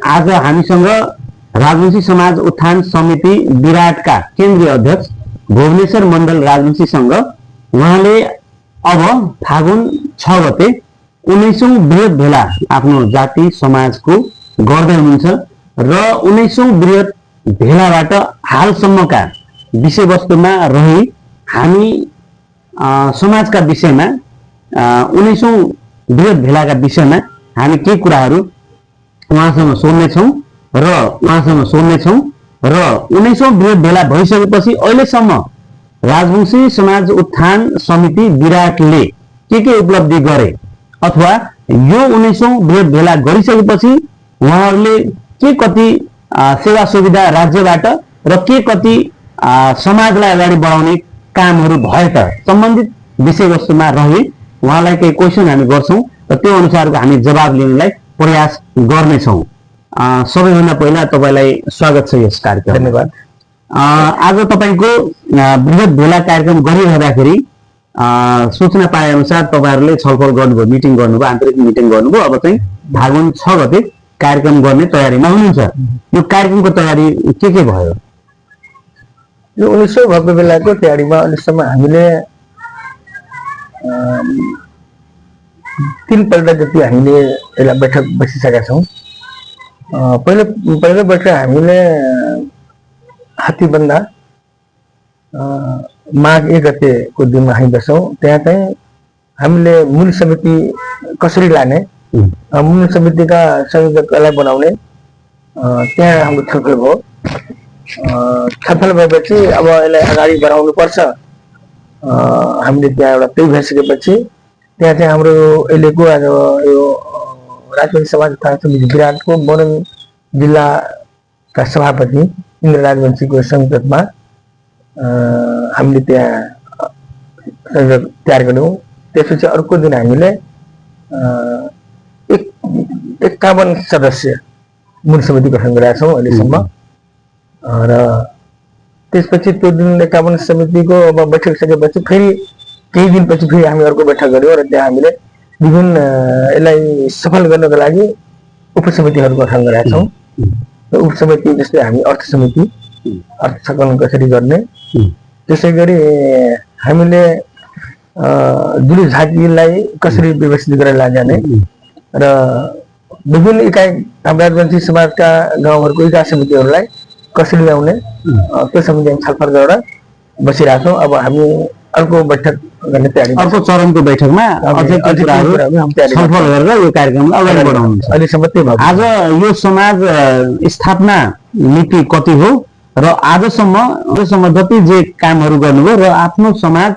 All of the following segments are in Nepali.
आज हामीसँग राजवंशी समाज उत्थान समिति विराटका केन्द्रीय अध्यक्ष भुवनेश्वर मण्डल राजवंशीसँग उहाँले अब फागुन 6 गते 19औं बृहत भेला आफ्नो जाति समाजको गर्दै हुनुहुन्छ र 19औं बृहत भेलाबाट हालसम्मका विषयवस्तुमा रही हामी समाजका विषयमा 19औं बृहत भेलाका विषयमा हामी केही कुराहरू उहाँसँग सोध्नेछौँ र 19औं बृहत भेला भइसकेपछि अहिलेसम्म राजवंशी समाज उत्थान समिति विराटले के उपलब्धि गरे अथवा यो 19औं बृहत भेला गरिसकेपछि उहाँहरूले के कति सेवा सुविधा राज्यबाट र के कति समाजलाई अगाडि बढाउने कामहरू भए त सम्बन्धित विषयवस्तुमा रही उहाँलाई केही क्वेसन हामी गर्छौँ र त्यो अनुसारको हामी जवाब लिनलाई प्रयास गर्नेछौँ। सबैभन्दा पहिला तपाईलाई स्वागत छ यस कार्यक्रममा। धन्यवाद। आज तपाईको बृहत भेला कार्यक्रम गरिरहँदाखेरि सूचना पाए अनुसार तपाईहरुले छलफल गर्नुभयो, मिटिङ गर्नुभयो, आन्तरिक मिटिङ गर्नुभयो। अब चाहिँ फागुन 6 गते कार्यक्रम गर्ने तयारीमा हुनुहुन्छ। यो कार्यक्रमको तयारी के भयो? यो 19औं भव्य बेलाको तयारीमा अहिलेसम्म हामीले 3 पल्ट जति हामीले यसलाई बैठक बसिसकेका छौँ। पहिलो बैठक हामीले हात्तीबन्दा माघ 1 गतेको दिनमा हामी बस्यौँ। त्यहाँ चाहिँ हामीले मूल समिति कसरी लाने, मूल समितिका संयोजकलाई बनाउने त्यहाँ हाम्रो छलफल भयो। छलफल भएपछि अब यसलाई अगाडि बढाउनु पर्छ। हामीले त्यहाँ एउटा तय भइसकेपछि त्यहाँ चाहिँ हाम्रो अहिलेको आज यो राजवंशी समाज उत्थान समिति विराटको मोरङ जिल्लाका सभापति इन्द्र राजवंशीको संयोजकमा हामीले त्यहाँ संयोजक तयार गर्यौँ। त्यसपछि अर्को दिन हामीले 51 सदस्य मूल समिति गठन गरेका छौँ अहिलेसम्म। र त्यसपछि त्यो दिन 51 समितिको अब बैठक सकेपछि फेरि केही दिनपछि फेरि हामी अर्को बैठक गऱ्यौँ र त्यहाँ हामीले विभिन्न यसलाई सफल गर्नको लागि उपसमितिहरू गठन गरेका छौँ। र उपसमिति जस्तै हामी अर्थ समिति, अर्थ सङ्कलन कसरी गर्ने, त्यसै गरी हामीले जुलुस झाँकीलाई कसरी व्यवस्थित गरेर लाजाने र विभिन्न इकाइ राजवंशी समाजका गाउँहरूको इकाइ समितिहरूलाई कसरी ल्याउने त्यो सम्बन्धी हामी छलफल गरेर बसिरहेका छौँ। अब हामी अर्को बैठक गर्ने तयारी, अर्को चरणको बैठकमा अझै छलफल गरेर यो कार्यक्रमलाई अगाडि बढाउनुहुन्छ। अहिलेसम्म त्यही भयो। आज यो समाज स्थापना मिति कति हो र आजसम्म जति जे कामहरू गर्नुभयो र आफ्नो समाज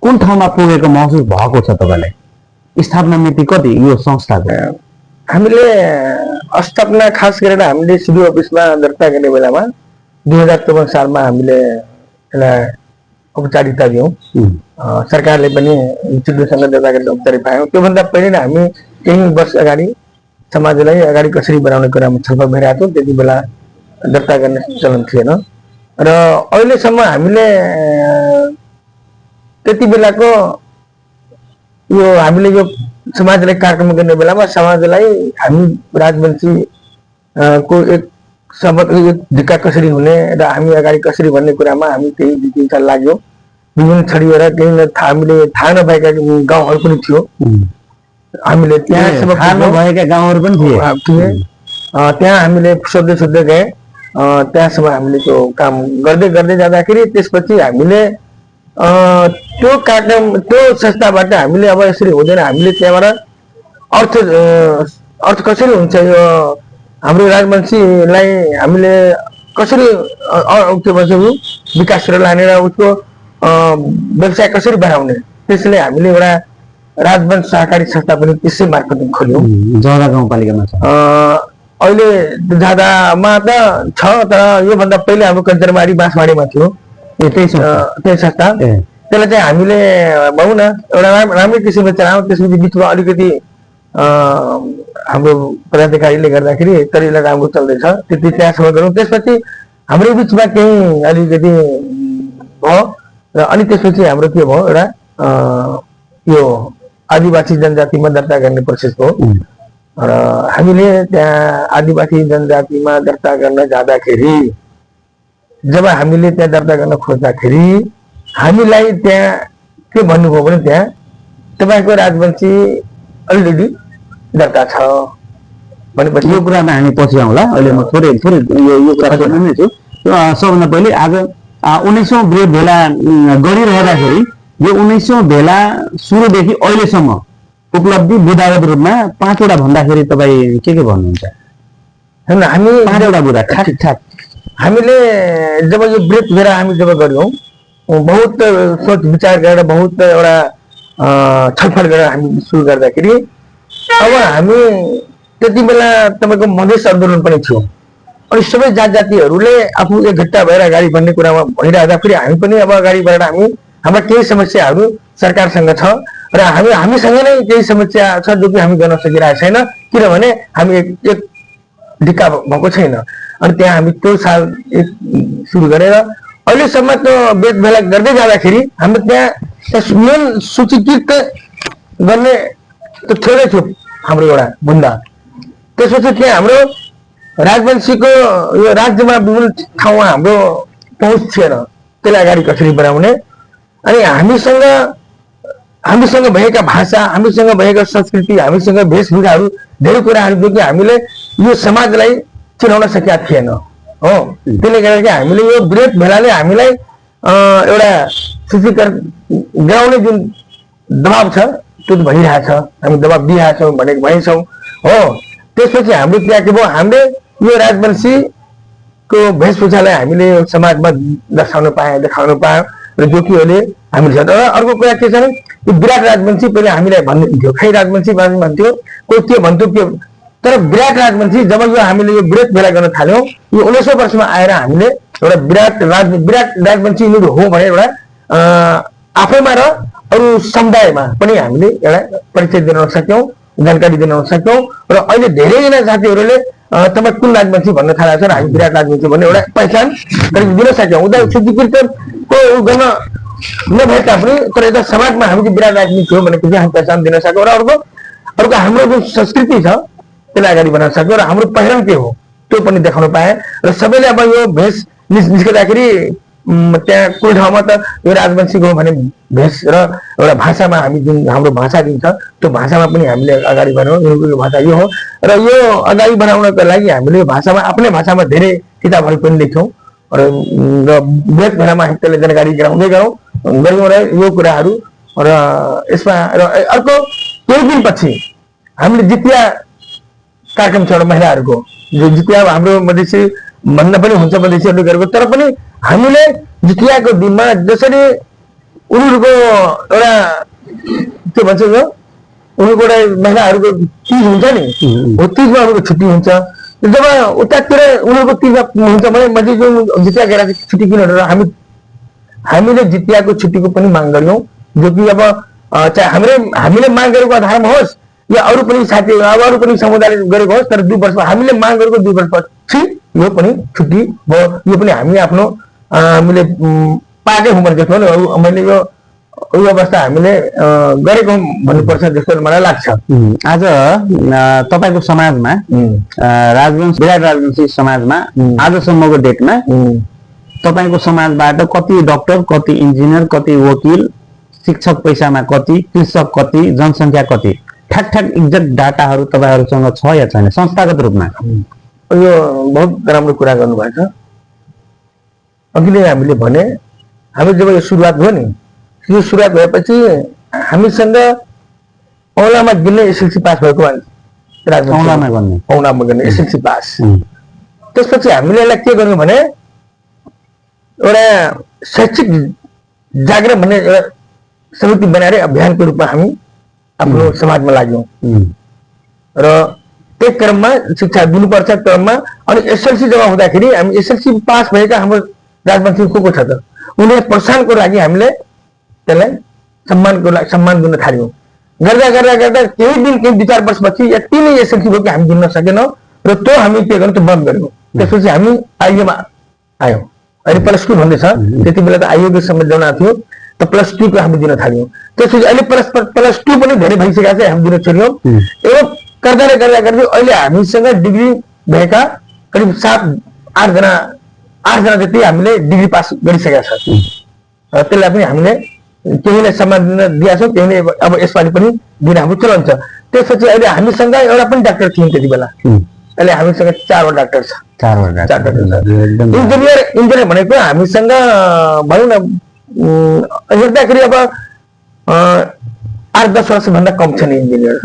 कुन ठाउँमा पुगेको महसुस भएको छ तपाईँलाई? स्थापना मिति कति यो संस्थाको? हामीले स्थापना खास गरेर हामीले सिडिओ अफिसमा दर्ता गर्ने बेलामा 2054 सालमा हामीले यसलाई औपचारिकता दियौँ। सरकारले पनि सिडिओसँग दर्ता गर्ने औपचारिक पायौँ। त्योभन्दा पहिले नै हामी केही वर्ष अगाडि समाजलाई अगाडि कसरी बढाउने कुरामा छलफल भइरहेको थियो। त्यति बेला दर्ता गर्ने चलन थिएन र अहिलेसम्म हामीले त्यति बेलाको यो हामीले यो समाजलाई कार्यक्रम गर्ने बेलामा समाजलाई हामी राजवंशी को एक ढिक्का कसरी हुने र हामी अगाडि कसरी भन्ने कुरामा हामी त्यही 2-3 साल लाग्यो। विभिन्न छडिएर केही हामीले थाहा नभएका गाउँहरू पनि थियो। हामीले त्यहाँ थाहा नभएका गाउँहरू पनि थिए। त्यहाँ हामीले सोध्दै गए। त्यहाँसम्म हामीले त्यो काम गर्दै जाँदाखेरि त्यसपछि हामीले त्यो कार्यक्रम त्यो संस्थाबाट हामीले अब यसरी हुँदैन, हामीले त्यहाँबाट अर्थ कसरी हुन्छ, यो हाम्रो राजवंशीलाई हामीले कसरी के भन्छ विकासतिर लाने र उसको व्यवसाय कसरी बढाउने, त्यसले हामीले एउटा राजवंश सहकारी संस्था पनि त्यसै मार्फत खोल्यौँ। जहदा गाउँपालिकामा छ। अहिले जहदामा त छ, तर योभन्दा पहिले हाम्रो कञ्चनबारी बाँसबारीमा थियो त्यही संस्था। त्यसलाई चाहिँ हामीले भनौँ न एउटा राम्रै किसिमले चलायौँ। त्यसपछि बिचमा अलिकति हाम्रो पदाधिकारीले गर्दाखेरि तर यसलाई राम्रो चल्दैछ, त्यति त्यहाँसम्म गरौँ। त्यसपछि हाम्रो बिचमा केही अलिकति भयो र अनि त्यसपछि हाम्रो के भयो, एउटा यो आदिवासी जनजातिमा दर्ता गर्ने प्रोसेस भयो। र हामीले त्यहाँ आदिवासी जनजातिमा दर्ता गर्न जाँदाखेरि जब हामीले त्यहाँ दर्ता गर्न खोज्दाखेरि हामीलाई त्यहाँ के भन्नुभयो भने त्यहाँ तपाईँको राजवंशी अलरेडी दर्ता छ भनेपछि यो कुरामा हामी पछि आउँला। अहिले म थोरै थोरै यो कुरा गर्नु नै छु। सबभन्दा पहिले आज 19औं बृहत भेला गरिरहँदाखेरि यो 19औं भेला सुरुदेखि अहिलेसम्म उपलब्धि बुदागत रूपमा 5 वटा भन्दाखेरि तपाईँ के भन्नुहुन्छ? हैन, हामी 5 वटा बुदा ठिकठाक हामीले जब यो बृहत भेला हामी जब गर्यौं बहुत सोच विचार गरेर बहुत एउटा छलफल गरेर हामी सुरु गर्दाखेरि अब हामी त्यति बेला तपाईको मधेस आन्दोलन पनि थियो अनि सबै जात जातिहरूले आफू एकघट्टा भएर अगाडि बढ्ने कुरामा भइरहेदा फेरि हामी पनि अब अगाडि बढेर हाम्रा केही समस्याहरू सरकारसँग छ र हामीसँग नै केही समस्या छ जो कि हामी गर्न सकिरहेको छैन, किनभने हामी एक ढिक्का भएको छैन। अनि त्यहाँ हामी त्यो साल सुरु गरेर अहिलेसम्म त्यो बेच भेला गर्दै जाँदाखेरि हाम्रो त्यहाँ मेन सूचीकृत गर्ने त्यो थोरै थियो हाम्रो एउटा बुन्दा। त्यसपछि त्यहाँ हाम्रो राजवंशीको यो राज्यमा विभिन्न ठाउँमा हाम्रो पहुँच थिएन, त्यसलाई अगाडि कसरी बढाउने। अनि हामीसँग भएका भाषा, हामीसँग भएका संस्कृति, हामीसँग वेशभूषाहरू धेरै कुराहरू जो कि हामीले यो समाजलाई चिनाउन सकेका थिएन हो। त्यसले गर्दा हामीले यो बृहत भेलाले हामीलाई एउटा सूचीकरण गराउने जुन दबाब छ त्यो भइरहेछ, हामी दबाब दिइरहेछौँ भनेछौँ हो। त्यसपछि हाम्रो त्यहाँ के भयो, हामीले यो राजवंशीको वेशभूषालाई हामीले समाजमा देखाउन पायौँ र जो कि अहिले हामीले छ। र अर्को कुरा के छ भने यो विराट राजवंशी पहिले हामीलाई भन्नुहुन्थ्यो, खै राजवंशी भन्थ्यो, कोही के भन्थ्यो के, तर विराट राजवंशी जब यो हामीले यो बृहत भेला गर्न थाल्यौँ यो 19औं वर्षमा आएर हामीले एउटा विराट राजवंशी यिनीहरू हो भने एउटा आफैमा र अरू समुदायमा पनि हामीले एउटा परिचय दिन सक्यौँ, जानकारी दिन सक्यौँ। र अहिले धेरैजना साथीहरूले तपाईँ कुन राजवंशी भन्न थालेको छ र हामी विराट राजवंशी भन्ने एउटा पहिचान दिन सक्यौँ। उनीहरू सूचीकृतको गर्न नभए तापनि तर यता समाजमा हामी चाहिँ विराट राजनीति हो भनेको चाहिँ हामी पहिचान दिन सक्यौँ। र अर्को हाम्रो जुन संस्कृति छ त्यसलाई अगाडि बढाउन सक्यौँ र हाम्रो पहिरन के हो त्यो पनि देखाउन पाएँ। र सबैले अब यो भेष निस्किँदाखेरि त्यहाँ कुनै ठाउँमा त यो राजवंशीको हो भने भेष र एउटा भाषामा हामी जुन हाम्रो भाषा दिन्छ त्यो भाषामा पनि हामीले अगाडि बढाउँ, यो भाषा यो हो। र यो अगाडि बढाउनको लागि हामीले यो भाषामा आफ्नै भाषामा धेरै किताबहरू पनि लेख्यौँ र बृहत भेलामा हामी त्यसलाई जानकारी गराउँदै गयौँ र यो कुराहरू। र यसमा र अर्को केही दिनपछि हामीले जितिया कार्यक्रम छ एउटा महिलाहरूको, जो जितिया हाम्रो मधेसी भन्न पनि हुन्छ मधेसीहरूले गरेको, तर पनि हामीले जितियाको दिनमा जसरी उनीहरूको एउटा के भन्छ यो उनीहरूको एउटा महिलाहरूको तिज हुन्छ नि, हो तिजमा उनीहरूको छुट्टी हुन्छ। जब उतातिर उनीहरूको तिजमा हुन्छ भने मधेसी जितिया गएर छुट्टी किन भनेर हामीले जितियाको छुट्टीको पनि माग गऱ्यौँ, जो कि अब चाहे हामीले माग गरेको आधारमा होस् या अरू पनि साथी अरू पनि समुदायले गरेको होस्, तर 2 वर्षमा हामीले माग गरेको 2 वर्षपछि यो पनि छुट्टी भयो। यो पनि हामी आफ्नो हामीले पाएकै हुँ भने जस्तो मैले यो अवस्था हामीले गरेको भन्नुपर्छ जस्तो मलाई लाग्छ। आज तपाईँको समाजमा विराट राजवंशी समाजमा आजसम्मको डेटमा तपाईँको समाजबाट कति डाक्टर, कति इन्जिनियर, कति वकिल, शिक्षक पेसामा कति, कृषक कति, जनसङ्ख्या कति, ठ्याक एक्ज्याक्ट डाटाहरू तपाईँहरूसँग छ या छैन संस्थागत रूपमा? यो बहुत राम्रो कुरा गर्नुभएको छ। अघि नै हामीले भने हामी जब यो सुरुवात भयो नि, यो सुरुवात भएपछि हामीसँग औलामा गिन्ने एसएलसी पास भएको औलामा गर्ने एसएलसी पास। त्यसपछि हामीले यसलाई के गर्यौँ भने एउटा शैक्षिक जागरण भन्ने एउटा समिति बनाएर अभियानको रूपमा हामी आफ्नो समाजमा लाग्यौँ र त्यही क्रममा शिक्षा दिनुपर्छ क्रममा। अनि एसएलसी जब हुँदाखेरि हामी एसएलसी पास भएका हाम्रो राजवंशी को छ त उनीहरूलाई प्रोत्साहनको लागि हामीले त्यसलाई सम्मान दिन थाल्यौँ। गर्दा गर्दा गर्दा केही 2-4 वर्षपछि यति नै एसएलसी भयो कि हामी दिन सकेनौँ र त्यो हामी के गर्यौँ त्यो बन्द गऱ्यौँ। त्यसपछि हामी आइयोमा आयौँ। अहिले +2 भन्ने छ, त्यति बेला त आइयोको संविधान थियो त +2 को हामी दिन थाल्यौँ। त्यसपछि अहिले +2 पनि धेरै भइसकेको छ, हामी दिन छोड्यौँ। गर्दा गर्दै अहिले हामीसँग डिग्री भएका करिब 7-8 जना जति हामीले डिग्री पास गरिसकेका छ। र त्यसलाई पनि हामीले केहीलाई सम्मान दिएका छौँ, केहीले अब यसपालि पनि दिन हाम्रो चलन छ। त्यसपछि अहिले हामीसँग एउटा पनि डाक्टर थिएन त्यति बेला, अहिले हामीसँग 4वटा डाक्टर छ। 4वटा डाक्टर इन्जिनियर भनेको हामीसँग भनौँ न हेर्दाखेरि अब 8-10 वर्षभन्दा कम छ नि इन्जिनियर।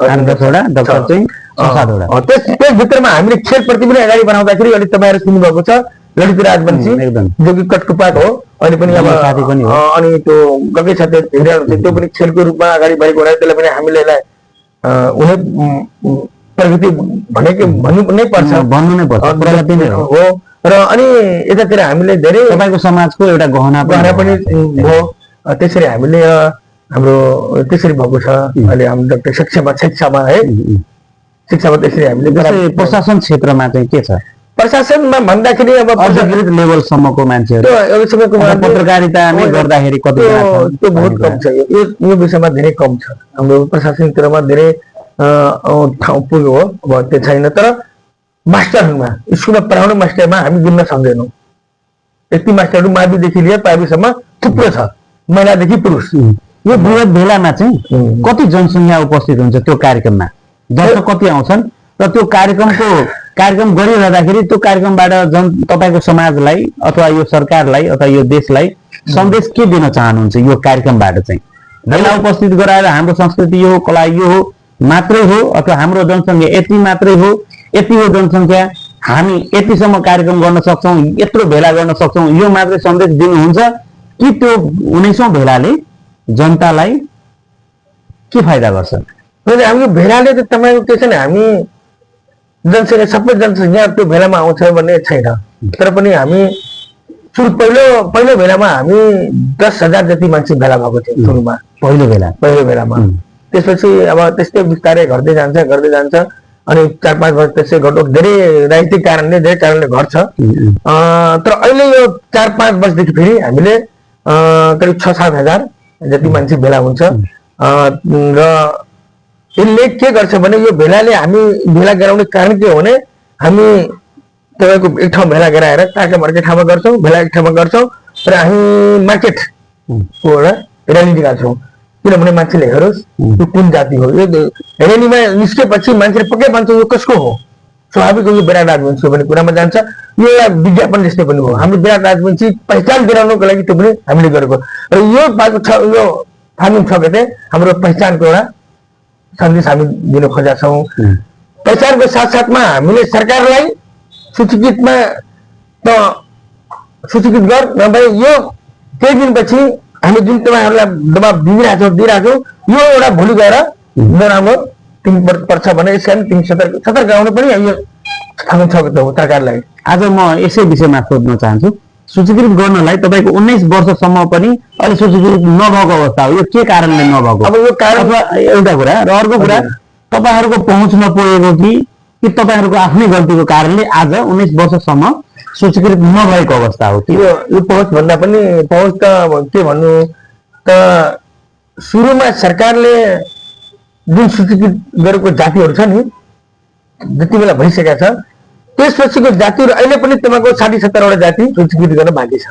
8-10वटा डाक्टर चाहिँ 7वटा। त्यसभित्रमा हामीले खेलप्रति पनि अगाडि बढाउँदाखेरि अहिले तपाईँहरू सुन्नुभएको छ ललित राजवंशी जो कि कटकुपाको हो, अहिले पनि अब अनि त्यो गएकै छ त्यो पनि खेलको रूपमा अगाडि बढेको होला। त्यसलाई पनि हामीले यसलाई उनी प्रगति भन्नु नै पर्छ प्रगति नै हो। र अनि यतातिर हामीले धेरै तपाईँको समाजको एउटा गहना पनि हो। त्यसरी हामीले हाम्रो त्यसरी भएको छ। अहिले हाम्रो डाक्टर शिक्षामा है, शिक्षामा त्यसरी हामीले प्रशासन क्षेत्रमा चाहिँ के छ? प्रशासनमा भन्दाखेरि अब अधिकृत लेभलसम्मको मान्छेहरू पत्रकारिता नै गर्दाखेरि कति त्यो बहुत कम छ। यो विषयमा धेरै कम छ। हाम्रो प्रशासनतिरमा धेरै ठाउँ पुग्यो हो, अब त्यो छैन। तर मास्टरहरूमा स्कुलमा पढाउने मास्टरमा हामी गिन्न सक्दैनौँ। यति मास्टरहरू माविदेखि लिएर प्राइभेटसम्म थुप्रो छ, महिलादेखि पुरुष। यो बृहत भेलामा चाहिँ कति जनसङ्ख्या उपस्थित हुन्छ त्यो कार्यक्रममा? दर्शक कति आउँछन् र त्यो कार्यक्रम गरिरहँदाखेरि त्यो कार्यक्रमबाट तपाईँको समाजलाई अथवा यो सरकारलाई अथवा यो देशलाई सन्देश के दिन चाहनुहुन्छ? यो कार्यक्रमबाट चाहिँ भेला उपस्थित गराएर हाम्रो संस्कृति यो हो, कला यो हो मात्रै हो, अथवा हाम्रो जनसङ्ख्या यति मात्रै हो, यति हो जनसङ्ख्या, हामी यतिसम्म कार्यक्रम गर्न सक्छौँ, यत्रो भेला गर्न सक्छौँ, यो मात्रै सन्देश दिनुहुन्छ कि त्यो 19औं भेलाले जनतालाई के फाइदा गर्छ? हाम्रो भेलाले त तपाईँको के छ नि, हामी जनसङ्ख्या सबै जनसङ्ख्या त्यो भेलामा आउँछ भन्ने छैन। तर पनि हामी पहिलो भेलामा हामी 10,000 जति मान्छे भेला भएको थियो सुरुमा, पहिलो भेलामा। त्यसपछि अब त्यस्तै बिस्तारै घट्दै जान्छ अनि 4-5 वर्ष त्यसै घट्यो। धेरै राजनीतिक कारणले घट्छ। तर अहिले यो 4-5 वर्षदेखि फेरि हामीले करिब 6-7 हजार जति मान्छे भेला हुन्छ। र यसले के गर्छ भने यो भेलाले हामी भेला गराउने कारण के हो भने हामी तपाईँको एक ठाउँ भेला गराएर कार्यक्रम अर्कै ठाउँमा गर्छौँ, भेला एक ठाउँमा गर्छौँ र हामी मार्केटको एउटा र्याली निकाल्छौँ। किनभने मान्छेले हेरोस् यो कुन जाति हो। यो र्यालीमा निस्केपछि मान्छेले पक्कै भन्छ यो कसको हो, स्वाभाविक हो यो विराट राजवंशी भन्ने कुरामा जान्छ। यो एउटा विज्ञापन जस्तै पनि हो। हाम्रो विराट राजवंशी पहिचान दिलाउनको लागि त्यो पनि हामीले गरेको र यो फागुन 6 गते हाम्रो पहिचानको एउटा सन्देश हामी दिन खोजेका छौँ। पहिचानको साथसाथमा हामीले सरकारलाई सूचीकृत गर नभए यो केही दिनपछि हामी जुन तपाईँहरूलाई दबाब दिइरहेको यो एउटा भोलि गएर नराम्रो पर्छ भने यस कारण तिमी सतर्क गराउनु पनि यो फागुन 6 गते हो सरकारलाई। आज म यसै विषयमा सोध्न चाहन्छु, सूचीकृत गर्नलाई तपाईँको 19 वर्षसम्म पनि अहिले सूचीकृत नभएको अवस्था हो, यो के कारणले नभएको? अब यो कारण एउटा कुरा र अर्को कुरा तपाईँहरूको पहुँच नपुगेको कि तपाईँहरूको आफ्नै गल्तीको कारणले आज 19 वर्षसम्म सूचीकृत नभएको अवस्था हो? यो पहुँच भन्दा पनि पहुँच त के भन्नु त सुरुमा सरकारले जुन सूचीकृत गरेको जातिहरू छ नि जति बेला भइसकेका छ त्यसपछिको जातिहरू अहिले पनि तपाईँको 60-70 वटा जाति सूचीकृत गर्न बाँकी छ।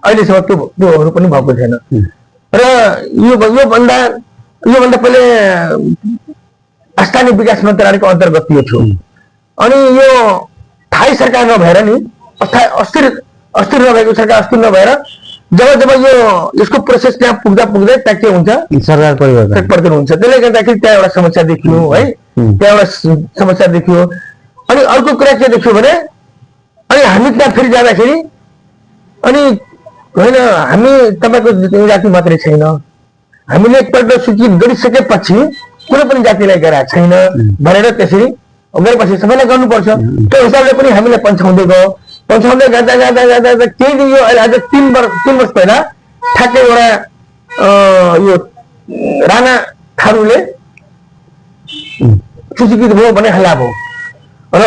अहिलेसम्म त्योहरू पनि भएको छैन। र योभन्दा पहिले स्थानीय विकास मन्त्रालयको अन्तर्गत यो थियो। अनि यो थाई सरकार नभएर नि अस्थिर नभएको सरकार अस्थिर नभएर जब यो यसको प्रोसेस त्यहाँ पुग्दै त्यहाँ के हुन्छ सरकार परिवर्तन हुन्छ। त्यसले गर्दाखेरि त्यहाँ एउटा समस्या देखियो है, त्यहाँ एउटा समस्या देखियो। अनि अर्को कुरा के देखियो भने अनि हामी त्यहाँ फेरि जाँदाखेरि अनि होइन हामी तपाईँको जाति मात्रै छैन, हामीले एकपल्ट सूचित गरिसकेपछि कुनै पनि जातिलाई गराएको छैन भनेर त्यसरी गरेपछि सबैलाई गर्नुपर्छ। त्यो हिसाबले पनि हामीले पन्छाउँदै जाँदा केही दिन यो आज 3 वर्ष पहिला ठ्याक्कै एउटा यो राणा थारूले सूचीकृत भयो भने हल्ला भयो। र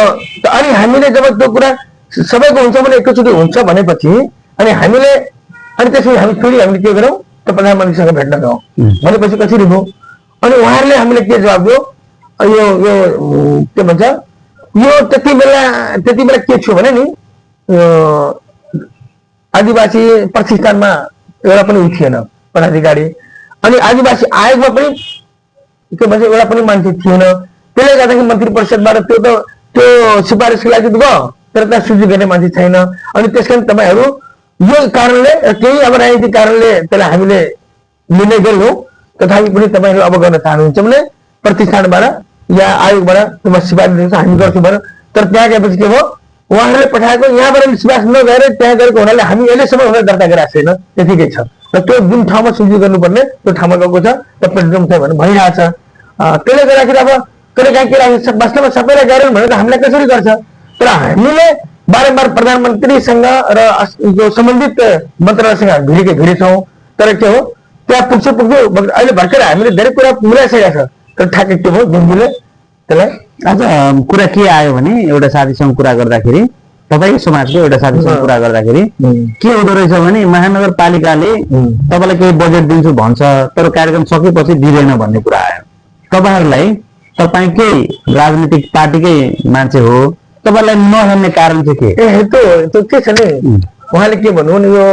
अनि हामीले जब त्यो कुरा सबैको हुन्छ भने एकैचोटि हुन्छ भनेपछि अनि हामीले अनि त्यसपछि हामीले के गरौँ त प्रधानमन्त्रीसँग भेट्न गयौँ भनेपछि कसरी भयो? अनि उहाँहरूले हामीले के जवाब दियो यो यो के भन्छ यो त्यति बेला के थियो भने नि आदिवासी प्रतिष्ठानमा एउटा पनि थिएन पदाधिकारी अनि आदिवासी आयोगमा पनि के भन्छ एउटा पनि मान्छे थिएन त्यसले गर्दाखेरि मन्त्री परिषदबाट त्यो सिफारिसको लागि गयो तर त्यहाँ सुझी गर्ने मान्छे छैन अनि त्यसकारण तपाईहरू यो कारणले केही अब राजनीतिक कारणले त्यसलाई हामीले निर्णय गर्यौं तथापि पनि तपाईहरू अब गर्न चाहनुहुन्छ भने प्रतिष्ठानबाट या आयोगबाट तपाईँ सिफारिस दिन्छ हामी गर्छौँ भने तर त्यहाँ गएपछि के भयो उहाँहरूले पठाएको यहाँबाट सिफारिस नगएर त्यहाँ गरेको हुनाले हामी अहिलेसम्म हुन दर्ता गरेका छैन त्यतिकै छ र त्यो जुन ठाउँमा सुझी गर्नुपर्ने त्यो ठाउँमा गएको छ र प्रेसिडेन्ट छ भने भइरहेछ त्यसले गर्दाखेरि अब कहिलेकाहीँ के लाग्छ वास्तवमा सबैलाई गऱ्यौँ भने त हामीलाई कसरी गर्छ तर हामीले बारम्बार प्रधानमन्त्रीसँग र जो सम्बन्धित मन्त्रालयसँग भिडे छौँ तर के हो त्यहाँ पुग्छ अहिले भर्खर हामीले धेरै कुरा मिलाइसकेका छ तर ठ्याक्कै के भयो जुनले त्यसलाई आज कुरा के आयो भने एउटा साथीसँग कुरा गर्दाखेरि तपाईकै समाजको एउटा साथीसँग कुरा गर्दाखेरि के हुँदो रहेछ भने महानगरपालिकाले तपाईँलाई केही बजेट दिन्छु भन्छ तर कार्यक्रम सकेपछि दिँदैन भन्ने कुरा आयो तपाईँहरूलाई तपाईँकै राजनीतिक पार्टीकै मान्छे हो तपाईँलाई नहेर्ने कारण चाहिँ के त्यो के छ नि उहाँले के भन्नु भने यो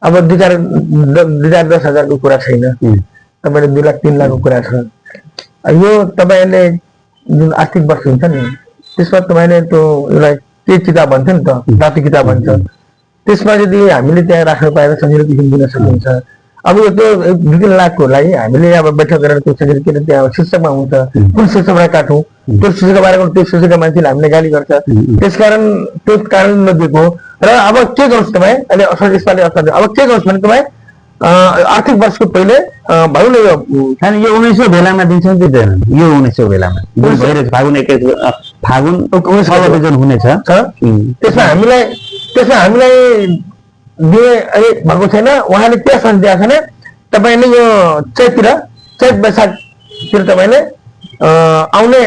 अब 2,000-10,000 को कुरा छैन तपाईँले 2 लाख 3 लाखको कुरा छ यो तपाईँले जुन आर्थिक वर्ष हुन्छ नि त्यसमा तपाईँले त्यो एउटा के किताब भन्छ नि त जाति किताब भन्छ त्यसमा यदि हामीले त्यहाँ राख्न पाएर सजिलो किसिम दिन सकिन्छ अब यो त्यो 2-3 लाखको लागि हामीले अब बैठक गरेर त्यो सजिलो किन त्यहाँ शीर्षकमा हुन्छ कुन शीर्षकबाट काटौँ त्यो शीर्षकबाट त्यो शीर्षकका मान्छेले हामीले गाली गर्छ त्यसकारण त्यो कारण नदिएको र अब के गर्नुहोस् तपाईँ अहिले यसपालि अब के गर्नुहोस् भने तपाईँ आर्थिक वर्षको पहिले भनौँ न यो 1900 बेलामा दिन्छ कि दिँदैन यो 1900 बेलामा फागुन 21 फागुन 19 हुनेछ त्यसमा हामीलाई दिए भएको छैन उहाँले के आश्वासन दिएको छ भने तपाईँले यो चैत वैशाखतिर तपाईँले आउने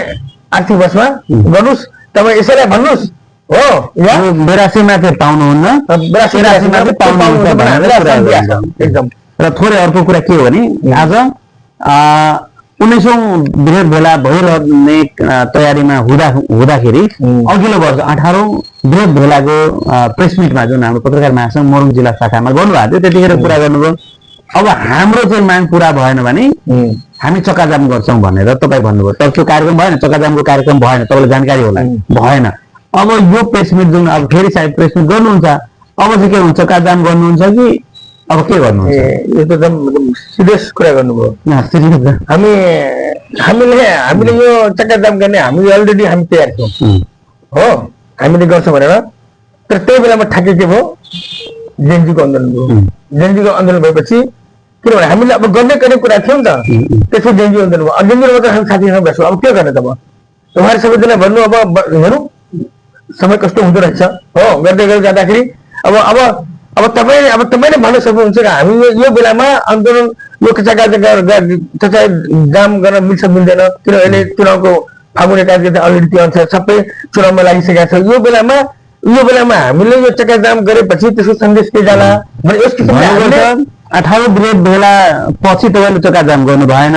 आर्थिक वर्षमा गर्नुहोस् तपाईँ यसैलाई भन्नुहोस् हो या 82मा चाहिँ पाउनुहुन्न 82मा चाहिँ पाउनुहुन्छ एकदम र थोरै अर्को कुरा के हो भने आज 19औं बृहत भेला भइरहने तयारीमा हुँदाखेरि अघिल्लो वर्ष 18औं बृहत भेलाको प्रेस मिटमा जुन हाम्रो पत्रकार महासंघ मोरङ जिल्ला शाखामा गर्नुभएको थियो त्यतिखेर कुरा गर्नुभयो अब हाम्रो चाहिँ माग पूरा भएन भने हामी चक्काजाम गर्छौं भनेर तपाईँ भन्नुभयो तर त्यो कार्यक्रम भएन चक्काजामको कार्यक्रम भएन तपाईँलाई जानकारी होला भएन अब यो प्रेस मिट जुन अब फेरि सायद प्रेस मिट गर्नुहुन्छ अब चाहिँ के हुन्छ चक्काजाम गर्नुहुन्छ कि अब के गर्नुहुन्छ यो त एकदम सिरियस कुरा गर्नुभयो हामीले यो चक्काजाम गर्ने हामी अलरेडी हामी तयार छौँ हो हामीले गर्छौँ भनेर तर त्यही बेलामा ठ्याक्कै के भयो जेएनजीको आन्दोलन भयो जेएनजीको आन्दोलन भएपछि किनभने हामीले अब गर्ने कुरा थियो नि त त्यसपछि जेएनजी आन्दोलन भयो जेएनजीमा त हामी साथीसँग भेट्छौँ अब के गर्ने त उहाँहरू सबैजना भन्नु अब हेरौँ समय कस्तो हुँदो रहेछ हो गर्दै गर्दै जाँदाखेरि अब तपाईँले भन्न सक्नुहुन्छ कि हामी यो बेलामा आन्दोलन यो जाम गर्न मिल्छ मिल्दैन किन अहिले चुनावको फागुन 21 गते अलरेडी त्यो अनुसार सबै चुनावमा लागिसकेका छ यो बेलामा हामीले यो चक्काजाम गरेपछि त्यसको सन्देश के जाला भने यस किसिमले 18 बृहत भेला पछि तपाईँले चक्काजाम गर्नु भएन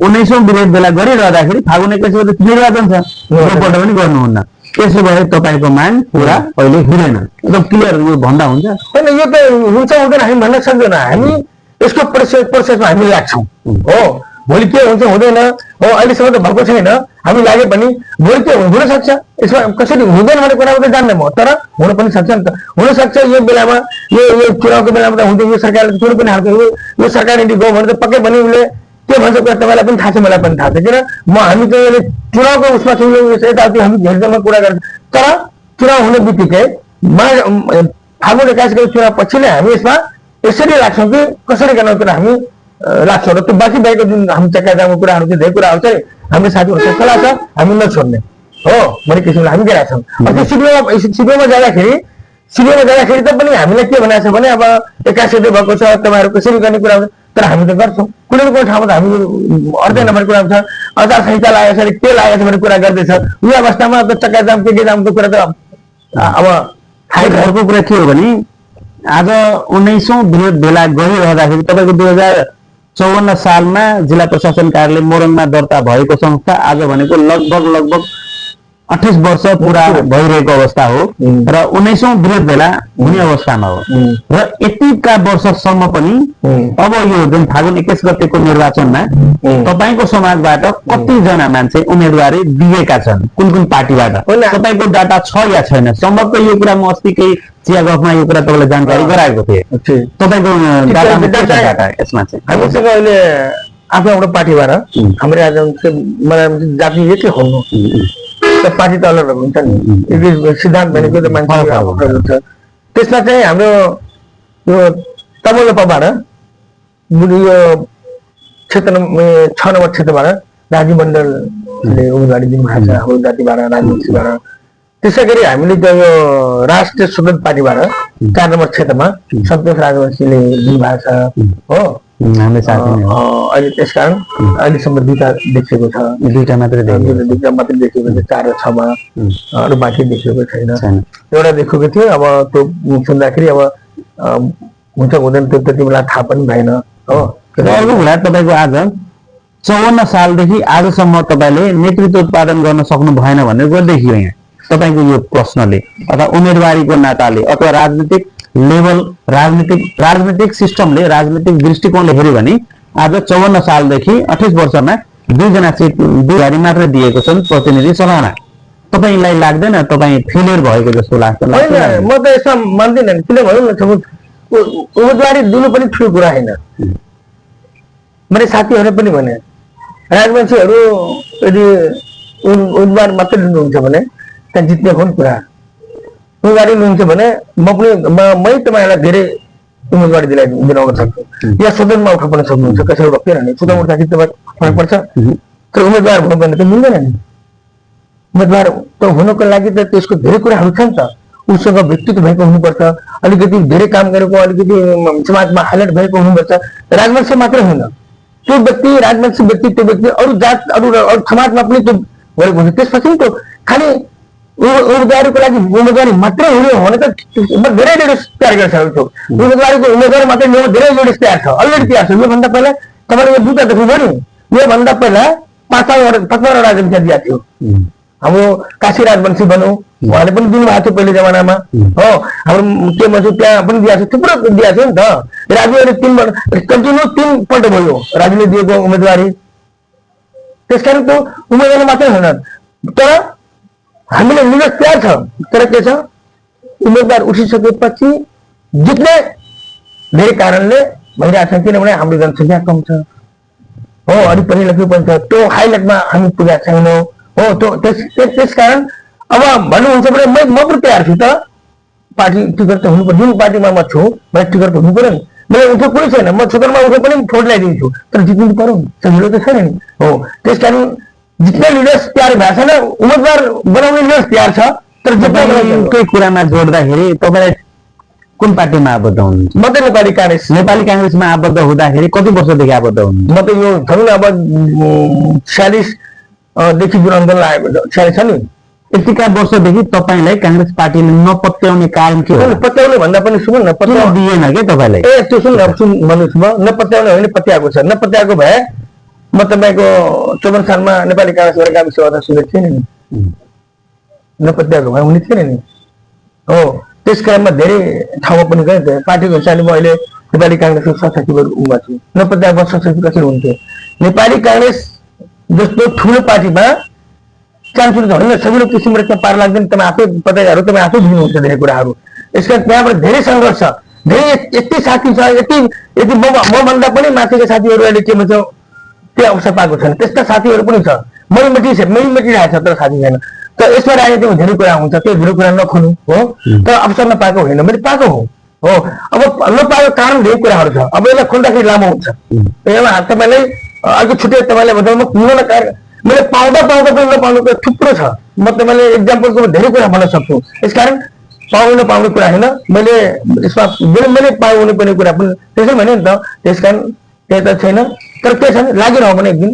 19औं बृहत भेला गरिरहँदाखेरि फागुन 21 गते निर्वाचन छ योपल्ट पनि गर्नुहुन्न त्यसो भए तपाईँको माग पुरा अहिले हुँदैन एकदम क्लियर यो भन्दा हुन्छ होइन यो त हुन्छ हुँदैन हामी भन्न सक्दैन हामी यसको प्रोसेसमा हामी लाग्छौँ हो भोलि के हुन्छ हुँदैन हो अहिलेसम्म त भएको छैन हामी लागे पनि भोलि के हुन सक्छ यसमा कसरी हुँदैन भन्ने कुरा त जान्दैन म तर हुन पनि सक्छ नि त हुन सक्छ यो बेलामा यो चुनावको बेलामा त हुन्छ यो सरकारले चुनाव पनि हाल्छ यो सरकार यदि गयो भने त पक्कै पनि उसले के भन्छ कुरा तपाईँलाई पनि थाहा छ मलाई पनि थाहा छ किन हामी त चुनावको उसमा छौँ यताउति हामी घेरजमा कुरा गर्छ तर चुनाव हुने बित्तिकै फागुन 21 गते चुनाव पछि नै हामी यसमा यसरी लाग्छौँ कि कसरी गर्न कुरा हामी लाग्छौँ र त्यो बाँकी भएको जुन हामी चक्काजामको कुराहरू चाहिँ धेरै कुराहरू चाहिँ हाम्रो साथीहरूको सल्लाह छ हामी नछोड्ने हो भन्ने किसिमले हामी गरेका छौँ त्यो सिबिओमा जाँदाखेरि त पनि हामीलाई के भनेको छ भने अब 81 भएको छ तपाईँहरू कसरी गर्ने कुरा हुन्छ तर हामी त गर्छौँ कुनै न कुनै ठाउँमा त हामी अर्दैन भन्ने कुरा हुन्छ आचार संहिता लागेको छ के लागेको छ भन्ने कुरा गर्दैछ यो अवस्थामा त चक्काजाम के जामको कुरा त अब अर्को कुरा के हो भने आज 19औं बृहत भेला गरिरहँदाखेरि तपाईँको 54 सालमा जिल्ला प्रशासन कार्यालय मोरङमा दर्ता भएको संस्था आज भनेको लगभग 28 वर्ष पूरा भइरहेको अवस्था हो र 19औं वृहत भेला हुने अवस्थामा हो र यतिका वर्षसम्म पनि अब यो जुन फागुन 21 गतेको निर्वाचनमा तपाईको समाजबाट कति जना मान्छे उम्मेदवारी दिएका छन् कुन कुन पार्टीबाट तपाईको डाटा छ या छैन सम्भवतः यो कुरा म अस्तिकै चिया गफमा यो कुरा तपाईलाई जानकारी गराएको थिए तपाईको डाटा यसमा चाहिँ हामीसँग अहिले आफ्नो एउटा पार्टीबाट हाम्रो आज मलाई जाति एकै हुनु पार्टी त अलग हुन्छ नि सिद्धान्त भनेको त मान्छे हुन्छ त्यसमा चाहिँ हाम्रो यो तमलोपाबाट यो क्षेत्र 6 नम्बर क्षेत्रबाट राजीव मण्डलले उम्मेदवारी दिनुभएको छ हाम्रो जातिबाट राजनीतिबाट त्यसै गरी हामीले त यो राष्ट्रिय स्वतन्त्र पार्टीबाट 4 नम्बर क्षेत्रमा सन्तोष राजवंशीले दिनुभएको छ हो अहिले त्यसकारण अहिलेसम्म दुईटा देखिएको छ दुईटा मात्रै देखिएको छ 4 र 6 मा अरू बाँकी देखिएको छैन एउटा देखेको थियो अब त्यो सुन्दाखेरि अब हुन्छ हुँदैन त्यो त्यति बेला थाहा पनि भएन हो अर्को कुरा तपाईको आज 54 सालदेखि आजसम्म तपाईले नेतृत्व उत्पादन गर्न सक्नु भएन भनेर देखियो यहाँ तपाईको यो प्रश्नले अथवा उम्मेदवारीको नाताले अथवा राजनीतिक लेभल राजनीतिक सिस्टमले राजनीतिक दृष्टिकोणले हेर्यो भने आज 54 सालदेखि 28 वर्षमा 2 जना सिट 2 गाडी मात्र दिएको छन् प्रतिनिधि सभामा तपाईलाई लाग्दैन तपाई फेलियर भएको जस्तो लाग्छ हैन म त यसमा मान्दिनँ किन भन्नु न उम्मेदवारी दिनु पनि ठुलो कुरा हैन मैले साथीहरुले पनि भने राजवंशीहरु यदि उम्मेदवार मात्र लिनुहुन्छ भने त्यहाँ जित्ने हो कुरा उम्मेदवारी लिनुहुन्छ भने मै तपाईलाई धेरै उम्मेदवारी दिलाउन सक्छु या सदनमा उठाउन सक्नुहुन्छ कसैले रोक्दैन नि सदनमा उठाउँदा तपाईँ फरक पर्छ तर उम्मेदवार हुनु भने त मिल्दैन नि उम्मेदवार त हुनको लागि त त्यसको धेरै कुराहरू छ नि त उसँग व्यक्तित्व भएको हुनुपर्छ अलिकति धेरै काम गरेको अलिकति समाजमा हाइलाइट भएको हुनुपर्छ राजवंश मात्रै होइन त्यो व्यक्ति राजवंशी व्यक्ति त्यो व्यक्ति अरू जात अरू समाजमा पनि त्यो गरेको हुन्छ त्यसपछि त्यो खालि उम्मेदवारीको लागि उम्मेदवारी मात्रै हुने हो भने त धेरै लेडिज तयार गरिसकेको छु उम्मेदवारीको उम्मेदवार मात्रै लिनु धेरै लेडिज तयार छ अलरेडी तयार छ योभन्दा पहिला तपाईँले यो दुईटा देख्नुभयो नि योभन्दा पहिला 5 राजवंशी दिएको थियो हाम्रो काशी राजवंशी भनौँ उहाँले पनि दिनुभएको थियो पहिले जमानामा हो हाम्रो के भन्छ त्यहाँ पनि दिएको छ थुप्रो दिएको थियो नि त राजुले 3 कन्टिन्यू 3 पल्ट भयो राजुले दिएको उम्मेदवारी त्यसकारण त्यो उम्मेदवारी मात्रै होइन तर हामीले लिन तयार छ तर के छ उम्मेदवार उठिसकेपछि जित्ने धेरै कारणले भइरहेको छ किनभने हाम्रो जनसङ्ख्या कम छ हो अलिक पनि लेख्नु पनि छ त्यो हाइलाइटमा हामी पुगेका छैनौँ हो त्यस कारण अब भन्नुहुन्छ भने म पनि तयार छु त पार्टी टिकट त हुनुपर्छ जुन पार्टीमा म छु मलाई टिकट त हुनु पर्यो नि मैले उठ्नु कुनै छैन म क्षेत्रमा उठ्नु पनि भोट लगाइदिन्छु तर जित्नु पर्यो नि सजिलो त छैन नि हो त्यस कारण जित्ने लिडर्स तयार भएको छैन उम्मेदवार बनाउने लिडर्स तयार छ तर जित्ने कुरामा जोड्दाखेरि तपाईँलाई कुन पार्टीमा आबद्ध हुनुहुन्छ म त नेपाली काङ्ग्रेसमा आबद्ध हुँदाखेरि कति वर्षदेखि आबद्ध हुनुहुन्छ म त यो भनौँ न अब 46 देखि जुन आन्दोलन आएको 46 छ नि यतिका वर्षदेखि तपाईलाई काङ्ग्रेस पार्टीले नपत्याउने कारण के हो पत्याउने भन्दा पनि सुन्नु न पत्याउनु दिएन के तपाईलाई ए त्यो सुन्नु भन्नुहोस् म नपत्याउने होइन पत्याएको छ नपत्याएको भए म तपाईको 54 सालमा नेपाली काङ्ग्रेसबाट गाविस सभा सुनेको थिएन नि नपत्याएको भए हुने थिएन नि हो त्यस कारणमा धेरै ठाउँमा पनि गएँ पार्टीको हिसाबले म अहिले नेपाली काङ्ग्रेसको सहसचिवहरू उमा छु नपत्याएको सहसचिव कसरी हुन्थ्यो नेपाली काङ्ग्रेस जस्तो ठुलो पार्टीमा चान्स होइन सजिलो किसिमबाट त्यहाँ पार लाग्दैन तपाईँ आफै पत्याहरू तपाईँ आफै दिनुहुन्छ धेरै कुराहरू यसका त्यहाँबाट धेरै सङ्घर्ष धेरै यति साथी छ यति मभन्दा पनि माथिका साथीहरू अहिले के भन्छ त्यो अवसर पाएको छैन त्यस्ता साथीहरू पनि छ मै मेटिरहेको छ तर साथी छैन तर यसमा राजनीतिमा धेरै कुरा हुन्छ त्यो धेरै कुरा नखोल्नु हो तर अवसर नपाएको होइन मैले पाएको हो अब नपाएको कारण धेरै कुराहरू छ अब यसलाई खोल्दाखेरि लामो हुन्छ तपाईँलाई अर्को छुट्टै तपाईँलाई बताउनु मैले पाउँदा पनि नपाउनुको थुप्रो छ म तपाईँले एक्जाम्पलको धेरै कुरा भन्न सक्छु यसकारण पाउनु नपाउने कुरा होइन मैले यसमा मैले पाउनु पर्ने कुरा पनि त्यसै भने नि त त्यसकारण त्यही त छैन तर के छ लागिरह्यो भने एक दिन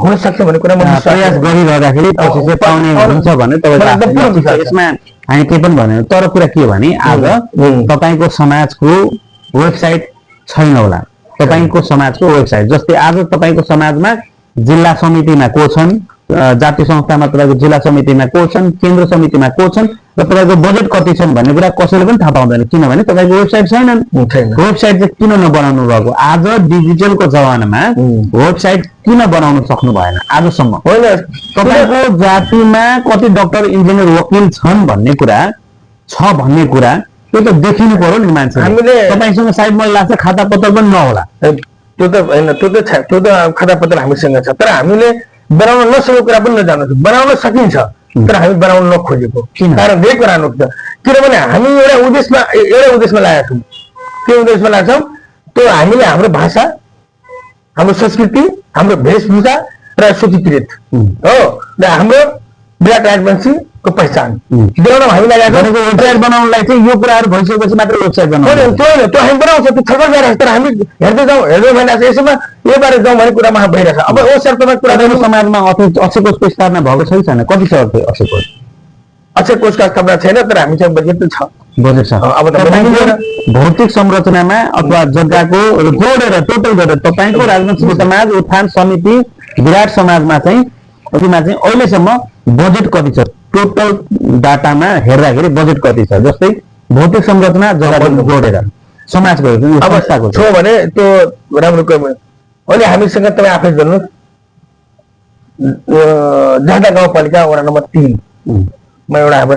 हुन सक्छ भन्ने कुरा म प्रयास गरिरहँदाखेरि पछि पाउने हुन्छ भने तपाईँ यसमा हामी के पनि भन्यो तर कुरा के हो भने आज तपाईँको समाजको वेबसाइट छैन होला तपाईको समाजको वेबसाइट जस्तै आज तपाईको समाजमा जिल्ला समितिमा को छन्, जातीय संस्थामा तपाईको जिल्ला समितिमा को छन्, केन्द्र समितिमा को छन् र तपाईको बजेट कति छन् भन्ने कुरा कसैले पनि थाहा पाउँदैन, किनभने तपाईको वेबसाइट छैनन्। वेबसाइट चाहिँ किन नबनाउनु भएको? आज डिजिटलको जमानामा वेबसाइट किन बनाउन सक्नु भएन आजसम्म? तपाईको जातिमा कति डाक्टर, इन्जिनियर, वकिल छन् भन्ने कुरा त्यो त देखिनु पर्यो नि मान्छे। तपाईसँग सायद मैले लाग्छ खाता पत्र पनि नहोला। त्यो त होइन, त्यो त खाता पत्र हामीसँग छ, तर हामीले बनाउन नसकेको कुरा पनि नजान्नु। बनाउन सकिन्छ तर हामी बनाउन नखोजेको कारण यही कुरा हो। किनभने हामी एउटा उद्देश्यमा लागेका छौँ। के उद्देश्यमा लागेका छौँ? त्यो हामीले हाम्रो भाषा, हाम्रो संस्कृति, हाम्रो वेशभूषा र सूचीकृत हो र हाम्रो विराट राजवंशीको पहिचान देखाउन हामी लागेका छौँ। वेबसाइट बनाउनलाई चाहिँ यो कुराहरू भइसकेपछि मात्र वेबसाइट बनाउनु त्यो हामी बनाउँछ, त्यो छलफल गरिरहेको छ। तर हामी हेर्दै भइरहेको छ, यसमा यो बारे जाउँ भन्ने कुरामा भइरहेछ। अब ओ सर्तमा कुरा समाजमा अक्षय कोषको स्थापना भएको छैन, कति छ अक्षय कोष? अक्षय कोषको स्थापना छैन, तर हामीसँग बजेट त छ। बजेट छ। अब भौतिक संरचनामा अथवा जग्गाको जोडेर टोटल गरेर तपाईँको राजवंशी समाज उत्थान समिति विराट समाजमा चाहिँ अहिलेसम्म बजेट कति छ? टोटल डाटामा हेर्दाखेरि बजेट कति छ? जस्तै भौतिक संरचना जग्गा जोडेर समाजको अवस्थाको छ भने त्यो राम्रो कुरा। अहिले हामीसँग तपाईँ आफै गर्नुहोस्, झाडा गाउँपालिका वडा नम्बर 3 मा एउटा अब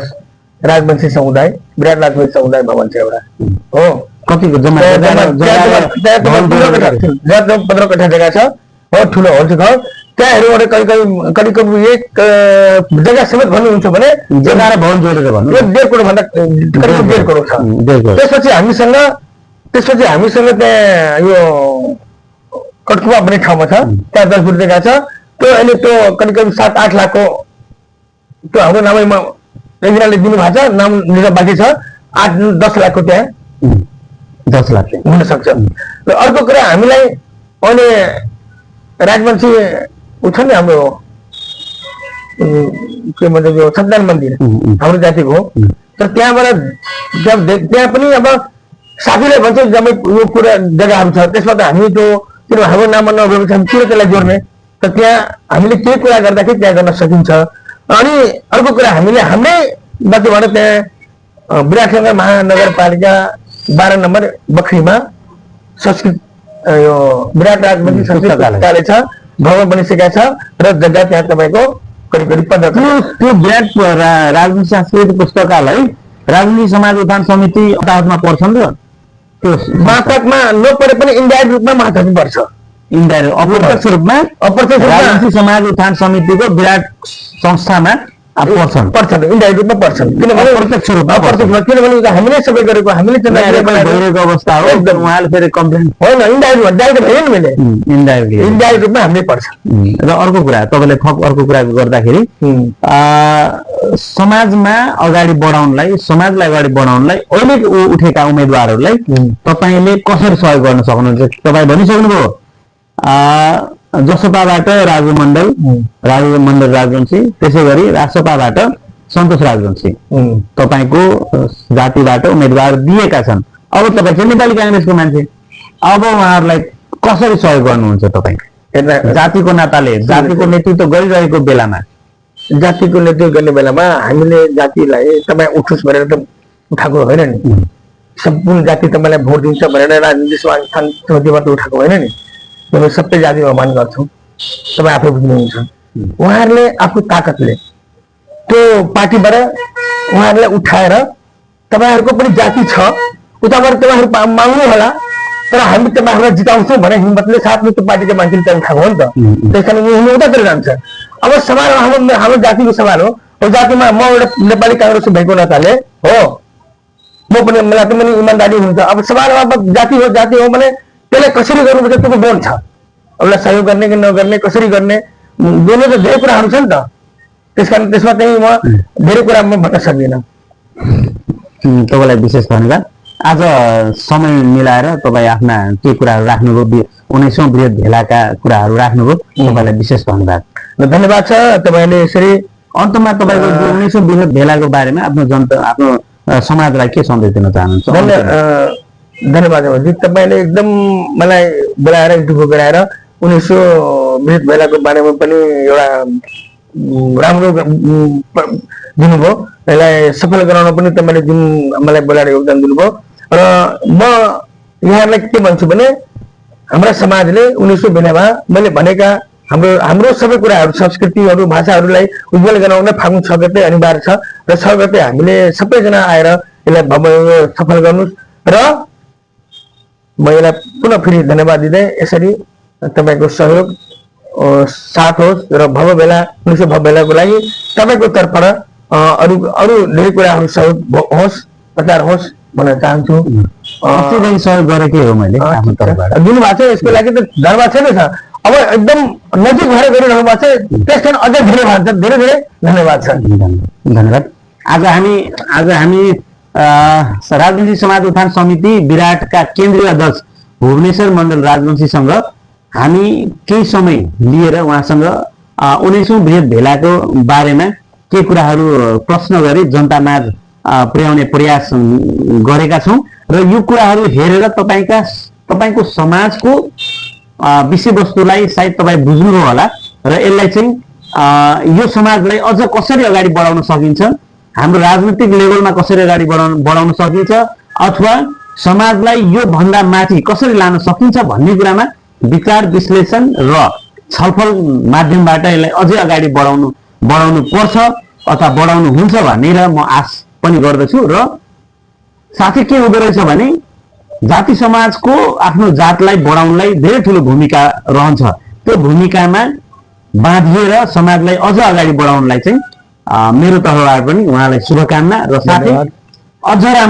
राजवंशी समुदाय, विराट राजवंशी समुदाय भवन छ एउटा हो। कतिको जम्मा 15 कठा जग्गा छ हो, ठुलो हल छ। त्यहाँबाट करिब एक जग्गा समेत भन्नुहुन्छ भने जग्गा र भवन जोडेर भन्नु 1.5 करोड भन्दा करिब 1.5 करोड छ। त्यसपछि हामीसँग त्यहाँ यो कटकुवा भन्ने ठाउँमा छ, त्यहाँ 10 फुट जग्गा छ। त्यो अहिले त्यो करिब 7-8 लाखको त्यो हाम्रो नामैमा एकजनाले दिनुभएको छ, नाम लिन बाँकी छ। 8-10 लाखको त्यहाँ 10 लाख हुन सक्छ। र अर्को कुरा हामीलाई अहिले राजवंशी छ नि हाम्रो के भन्छ यो सन्तान मन्दिर हाम्रो जातिको हो। तर त्यहाँ पनि अब साथीले भन्छ जम्मै यो कुरा जग्गाहरू छ, त्यसमा त हामी त्यो किन हाम्रो नाममा नभएपछि हामी किन त्यसलाई जोड्ने? त त्यहाँ हामीले केही कुरा गर्दाखेरि त्यहाँ गर्न सकिन्छ। अनि अर्को कुरा हामीले हाम्रै जातिबाट त्यहाँ विराटनगर महानगरपालिका 12 नम्बर बखरीमा संस्कृत यो विराट राजवंशी संस्कृत पुस्तकालय छ, भवन बनिसकेका छ र जग्गा त्यहाँ तपाईँको करिब 15 त्यो विराट राजवंशी सांस्कृतिक पुस्तकालय राजवंशी समाज उत्थान समिति अदालतमा पर्छन् र त्यो मातहतमा नपरे पनि इन्डाइरेक्ट रूपमा मातहतमा पर्छ। इन्डाइरेक्ट अप्रत्यक्ष रूपमा राजवंशी समाज उत्थान समितिको विराट संस्थामा पर्छन् इन्डाइरेक्ट रूपमा पर्छन्। किनभने अप्रत्यक्ष रूपमा किनभने हामीले सबै गरेको हामीले भइरहेको अवस्था हो। एकदम उहाँले फेरि कम्प्लेन होइन, इन्डाइरेक्ट भयो नि मैले इन्डाइरेक्ट रूपमा हामीले पर्छ। र अर्को कुरा तपाईँले थप अर्को कुरा गर्दाखेरि समाजमा अगाडि बढाउनलाई, समाजलाई अगाडि बढाउनलाई अहिले उठेका उम्मेदवारहरूलाई तपाईँले कसरी सहयोग गर्न सक्नुहुन्छ? तपाईँ भनिसक्नुभयो जसपाबाट राजु मण्डल राजवंशी, त्यसै गरी राजसपाबाट सन्तोष राजवंशी तपाईँको जातिबाट उम्मेदवार दिएका छन्। अब तपाईँ चाहिँ नेपाली काङ्ग्रेसको मान्छे, अब उहाँहरूलाई कसरी सहयोग गर्नुहुन्छ? तपाईँ जातिको नाताले जातिको नेतृत्व गरिरहेको बेलामा हामीले जातिलाई तपाईँ उठोस् भनेर त उठाएको होइन नि। सम्पूर्ण जाति तपाईँलाई भोट दिन्छ भनेर राजनीति समितिबाट उठाएको होइन नि। तपाईँ सबै जातिमा मान गर्छौँ, तपाईँ आफै बुझ्नुहुन्छ। उहाँहरूले आफ्नो ताकतले त्यो पार्टीबाट उहाँहरूलाई उठाएर तपाईँहरूको पनि जाति छ उताबाट तपाईँहरू माग्नु होला, तर हामी तपाईँहरूलाई जिताउँछौँ भने हिम्मतले साथमा त्यो पार्टीको मान्छेले त्यहाँ उठाएको हो नि त। त्यस कारण उनीहरू उतातिर जान्छ। अब सवाल हाम्रो जातिको सवाल हो। जातिमा म एउटा नेपाली काङ्ग्रेस भएको नाताले हो, म पनि मलाई पनि इमान्दारी हुन्छ। अब सवाल अब जाति हो भने त्यसलाई कसरी गर्नुपर्छ त्यो बोल छ। उसलाई सहयोग गर्ने कि नगर्ने, कसरी गर्ने, दोनो त धेरै कुराहरू छ नि त। त्यस कारण त्यसमा चाहिँ म धेरै कुरा म भन्न सक्दिनँ। तपाईँलाई विशेष धन्यवाद। आज समय मिलाएर तपाईँ आफ्ना के कुराहरू राख्नुभयो, 19औं बृहत भेलाका कुराहरू राख्नुभयो, तपाईँलाई विशेष धन्यवाद। धन्यवाद छ। तपाईँले यसरी अन्तमा तपाईँको 19औं बृहत भेलाको बारेमा आफ्नो समाजलाई के सन्देश दिन चाहनुहुन्छ? धन्यवाद जी, तपाईँले एकदम मलाई बोलाएर इन्टरभ्यू गराएर 1920 भेलाको बारेमा पनि एउटा राम्रो दिनुभयो। यसलाई सफल गराउन पनि तपाईँले जुन मलाई बोलाएर योगदान दिनुभयो। र म यहाँहरूलाई के भन्छु भने हाम्रा समाजले 1900 भेलामा मैले भनेका हाम्रो सबै कुराहरू, संस्कृतिहरू, भाषाहरूलाई उज्जवल गराउन फागुन 6 गते अनिवार्य छ र 6 गते हामीले सबैजना आएर यसलाई भव्य सफल गर्नुहोस्। र म यसलाई पुनः फेरि धन्यवाद दिँदै यसरी तपाईँको सहयोग साथ होस् र भव्य भेला 1900 भव्य भेलाको लागि तपाईँको तर्फबाट अरू धेरै कुराहरू सहयोग होस्, प्रचार होस् भन्न चाहन्छु। सहयोग गरेकै हो मैले आफ्नो तर्फबाट दिनुभएको छ, यसको लागि त धन्यवाद छैन छ। अब एकदम नजिक भएर गरिरहनु भएको छ, त्यस कारण अझै धेरै भन्छ, धेरै धेरै धन्यवाद छ। धन्यवाद। आज हामी राजवंशी समाज उत्थान समिति विराटका केन्द्रीय अध्यक्ष भुवनेश्वर मण्डल राजवंशीसँग हामी केही समय लिएर उहाँसँग 19औं बृहत भेलाको बारेमा के कुराहरू प्रश्न गरी जनतामाझ पुर्याउने प्रयास गरेका छौँ र यो कुराहरू हेरेर तपाईँको समाजको विषयवस्तुलाई सायद तपाईँ बुझ्नुभयो होला र यसलाई चाहिँ यो समाजलाई अझ कसरी अगाडि बढाउन सकिन्छ, हाम्रो राजनीतिक लेभलमा कसरी अगाडि बढाउन सकिन्छ अथवा समाजलाई यो भन्दा माथि कसरी लान सकिन्छ भन्ने कुरामा विचार विश्लेषण र छलफल माध्यमबाट यसलाई अझै अगाडि बढाउनु पर्छ अथवा बढाउनु हुन्छ भनेर म आश पनि गर्दछु। र साथै के हुँदो रहेछ भने जाति समाजको आफ्नो जातलाई बढाउनलाई धेरै ठुलो भूमिका रहन्छ। त्यो भूमिकामा बाँधिएर समाजलाई अझ अगाडि बढाउनलाई चाहिँ मेरो तर्फबाट पनि उहाँलाई शुभकामना र साथै अझ राम्रो